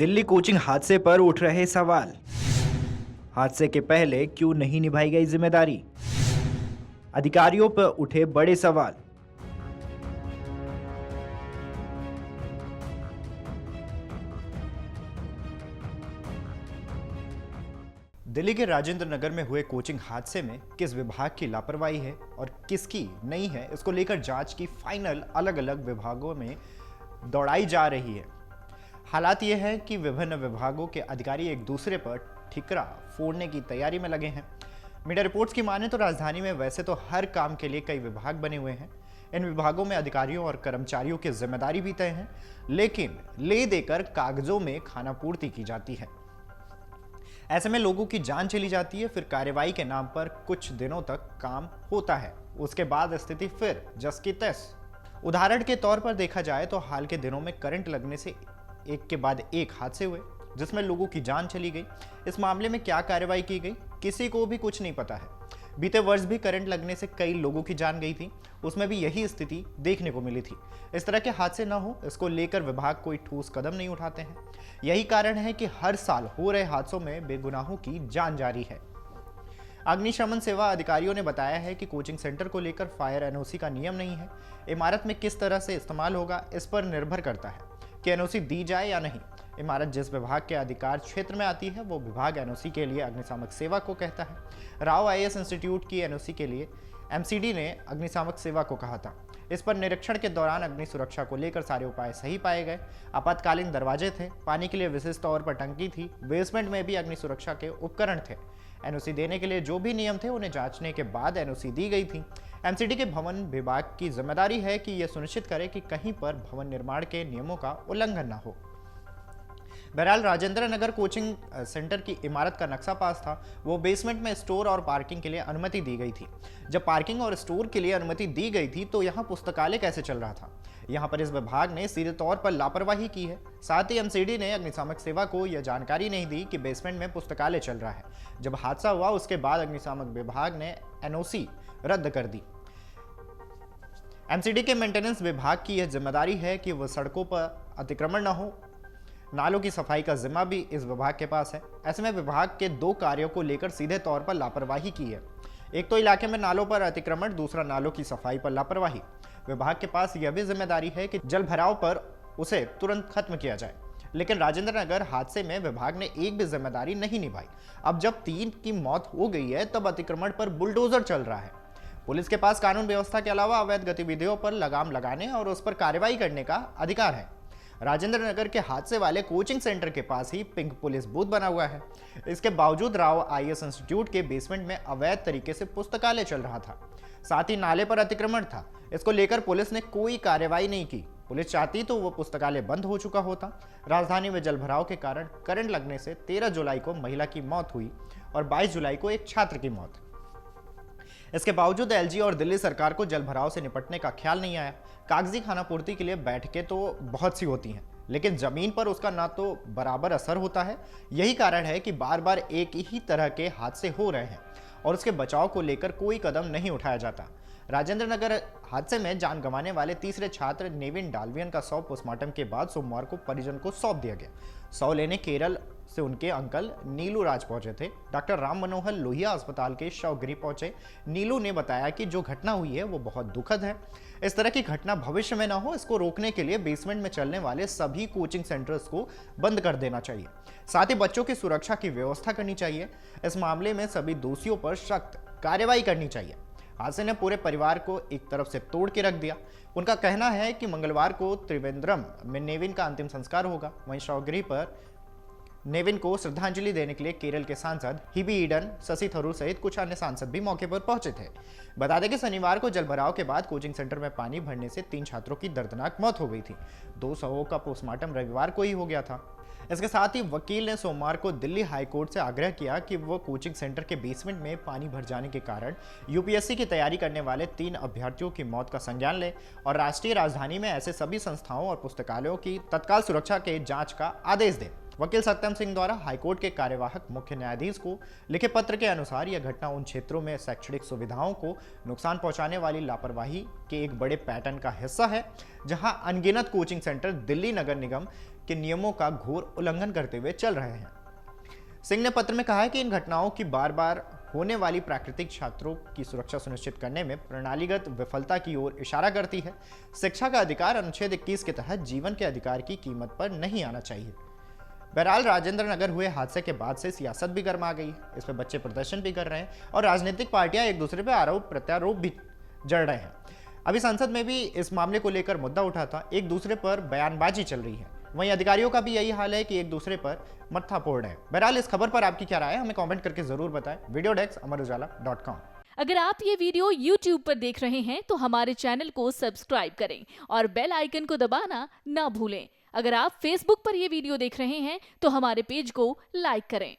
Delhi coaching हादसे पर उठ रहे सवाल। हादसे के पहले क्यों नहीं निभाई गई जिम्मेदारी? अधिकारियों पर उठे बड़े सवाल। दिल्ली के राजेंद्र नगर में हुए कोचिंग हादसे में किस विभाग की लापरवाही है और किसकी नहीं है, इसको लेकर जांच की फाइनल अलग अलग विभागों में दौड़ाई जा रही है। हालात यह है कि विभिन्न विभागों के अधिकारी एक दूसरे पर ठिकरा फोड़ने की तैयारी में लगे हैं। मीडिया रिपोर्ट्स की माने तो राजधानी में वैसे तो हर काम के लिए कई विभाग बने हुए हैं। इन विभागों में अधिकारियों और कर्मचारियों की जिम्मेदारी भी तय है, लेकिन ले देकर कागजों में खानापूर्ति की जाती है। ऐसे में लोगों की जान चली जाती है, फिर कार्रवाई के नाम पर कुछ दिनों तक काम होता है, उसके बाद स्थिति फिर जस की तस। उदाहरण के तौर पर देखा जाए तो हाल के दिनों में करंट लगने से एक के बाद एक हादसे हुए जिसमें लोगों की जान चली गई। इस मामले में क्या कार्रवाई की गई, किसी को भी कुछ नहीं पता है। बीते वर्ष भी करंट लगने से कई लोगों की जान गई थी, उसमें भी यही स्थिति देखने को मिली थी। इस तरह के हादसे न हो, इसको लेकर विभाग कोई ठोस कदम नहीं उठाते हैं। यही कारण है कि हर साल हो रहे हादसों में बेगुनाहों की जान जारी है। अग्निशमन सेवा अधिकारियों ने बताया है कि कोचिंग सेंटर को लेकर फायर एनओसी का नियम नहीं है। इमारत में किस तरह से इस्तेमाल होगा, इस पर निर्भर करता है कि एनओसी दी जाए या नहीं। इमारत जिस विभाग के अधिकार क्षेत्र में आती है वो विभाग एनओसी के लिए अग्निशामक सेवा को कहता है। राव आईएएस इंस्टीट्यूट की एनओसी के लिए एमसीडी ने अग्निशामक सेवा को कहा था। इस पर निरीक्षण के दौरान अग्नि सुरक्षा को लेकर सारे उपाय सही पाए गए। आपातकालीन दरवाजे थे, पानी के लिए विशेष तौर पर टंकी थी, बेसमेंट में भी अग्नि सुरक्षा के उपकरण थे। एनओसी देने के लिए जो भी नियम थे उन्हें जांचने के बाद एनओसी दी गई थी। एमसीडी के भवन विभाग की जिम्मेदारी है कि यह सुनिश्चित करे कि कहीं पर भवन निर्माण के नियमों का उल्लंघन न हो। बहरहाल राजेंद्र नगर कोचिंग सेंटर की इमारत का नक्शा पास था। वो बेसमेंट में स्टोर और पार्किंग के लिए अनुमति दी गई थी। जब पार्किंग और स्टोर के लिए अनुमति दी गई थी तो यहाँ पुस्तकालय कैसे चल रहा था? यहाँ पर इस विभाग ने सीधे तौर पर लापरवाही की है। साथ ही एमसीडी ने अग्निशामक सेवा को यह जानकारी नहीं दी कि बेसमेंट में पुस्तकालय चल रहा है। जब हादसा हुआ उसके बाद अग्निशामक विभाग ने एनओसी रद्द कर दी। एमसीडी के मेंटेनेंस विभाग की यह जिम्मेदारी है कि वह सड़कों पर अतिक्रमण न हो। नालों की सफाई का जिम्मा भी इस विभाग के पास है। ऐसे में विभाग के दो कार्यों को लेकर सीधे तौर पर लापरवाही की है। एक तो इलाके में नालों पर अतिक्रमण, दूसरा नालों की सफाई पर लापरवाही। विभाग के पास यह भी जिम्मेदारी है कि जल भराव पर उसे तुरंत खत्म किया जाए, लेकिन राजेंद्र नगर हादसे में विभाग ने एक भी जिम्मेदारी नहीं निभाई। अब जब 3 की मौत हो गई है तब अतिक्रमण पर बुलडोजर चल रहा है। पुलिस के पास कानून व्यवस्था के अलावा अवैध गतिविधियों पर लगाम लगाने और उस पर कार्रवाई करने का अधिकार है। राजेंद्र नगर के हादसे वाले कोचिंग सेंटर के पास ही पिंक पुलिस बूथ बना हुआ है। इसके बावजूद राव आईएएस इंस्टीट्यूट के बेसमेंट में अवैध तरीके से पुस्तकालय चल रहा था। साथ ही नाले पर अतिक्रमण था। इसको लेकर पुलिस ने कोई कार्रवाई नहीं की। पुलिस चाहती तो वो पुस्तकालय बंद हो चुका होता। राजधानी में जलभराव के कारण करंट लगने से 13 जुलाई को महिला की मौत हुई और 22 जुलाई को एक छात्र की मौत। इसके बावजूद एलजी और दिल्ली सरकार को जलभराव से निपटने का ख्याल नहीं आया। कागजी खानापूर्ति के लिए बैठकें तो बहुत सी होती हैं, लेकिन जमीन पर उसका ना तो बराबर असर होता है। यही कारण है कि बार बार एक ही तरह के हादसे हो रहे हैं और उसके बचाव को लेकर कोई कदम नहीं उठाया जाता। राजेंद्र नगर हादसे में जान गंवाने वाले तीसरे छात्र नेविन डालवियन का शव पोस्टमार्टम के बाद सोमवार को परिजन को सौंप दिया गया। शव लेने केरल से उनके अंकल नीलू राज पहुंचे थे। डॉक्टर राम मनोहर लोहिया अस्पताल के शवगृह पहुंचे। नीलू ने बताया कि जो घटना हुई है वो बहुत दुखद है। इस तरह की घटना भविष्य में ना हो, इसको रोकने के लिए बेसमेंट में चलने वाले सभी कोचिंग सेंटर्स को बंद कर देना चाहिए। साथ ही बच्चों की सुरक्षा की व्यवस्था करनी चाहिए। इस मामले में सभी दोषियों पर सख्त कार्रवाई करनी चाहिए। हादसे ने पूरे परिवार को एक तरफ से तोड़ के रख दिया। उनका कहना है कि मंगलवार को त्रिवेंद्रम में नेविन का अंतिम संस्कार होगा। वहीं शवगृह पर नेविन को श्रद्धांजलि देने के लिए केरल के सांसद हिबी ईडन, शशि थरूर सहित कुछ अन्य सांसद भी मौके पर पहुंचे थे। बता दें कि शनिवार को जलभराव के बाद कोचिंग सेंटर में पानी भरने से 3 छात्रों की दर्दनाक मौत हो गई थी। 2 शवों का पोस्टमार्टम रविवार को ही हो गया था। इसके साथ ही वकील ने सोमवार को दिल्ली हाईकोर्ट से आग्रह किया कि वो कोचिंग सेंटर के बेसमेंट में पानी भर जाने के कारण यूपीएससी की तैयारी करने वाले 3 अभ्यर्थियों की मौत का संज्ञान ले और राष्ट्रीय राजधानी में ऐसे सभी संस्थाओं और पुस्तकालयों की तत्काल सुरक्षा के जांच का आदेश दे। वकील सत्यम सिंह द्वारा हाईकोर्ट के कार्यवाहक मुख्य न्यायाधीश को लिखे पत्र के अनुसार यह घटना उन क्षेत्रों में शैक्षणिक सुविधाओं को नुकसान पहुंचाने वाली लापरवाही के एक बड़े पैटर्न का हिस्सा है, जहां अनगिनत कोचिंग सेंटर दिल्ली नगर निगम के नियमों का घोर उल्लंघन करते हुए चल रहे हैं। सिंह ने पत्र में कहा है कि इन घटनाओं की बार बार होने वाली प्राकृतिक छात्रों की सुरक्षा सुनिश्चित करने में प्रणालीगत विफलता की ओर इशारा करती है। शिक्षा का अधिकार अनुच्छेद 21 के तहत जीवन के अधिकार की कीमत पर नहीं आना चाहिए। बहरहाल राजेंद्र नगर हुए हादसे के बाद से सियासत भी गर्मा गई है। इस पर बच्चे प्रदर्शन भी कर रहे हैं और राजनीतिक पार्टियां एक दूसरे पर आरोप प्रत्यारोप भी जड़ रहे हैं। अभी संसद में भी इस मामले को लेकर मुद्दा उठा था, एक दूसरे पर बयानबाजी चल रही है। वहीं अधिकारियों का भी यही हाल है कि एक दूसरे पर मत्था फोड़ रहे हैं। बहरहाल इस खबर पर आपकी क्या राय है, हमें कमेंट करके जरूर बताएं। वीडियो डेस्क अमरुजाला.com। अगर आप ये वीडियो YouTube पर देख रहे हैं तो हमारे चैनल को सब्सक्राइब करें और बेल आइकन को दबाना ना भूलें। अगर आप Facebook पर ये वीडियो देख रहे हैं तो हमारे पेज को लाइक करें।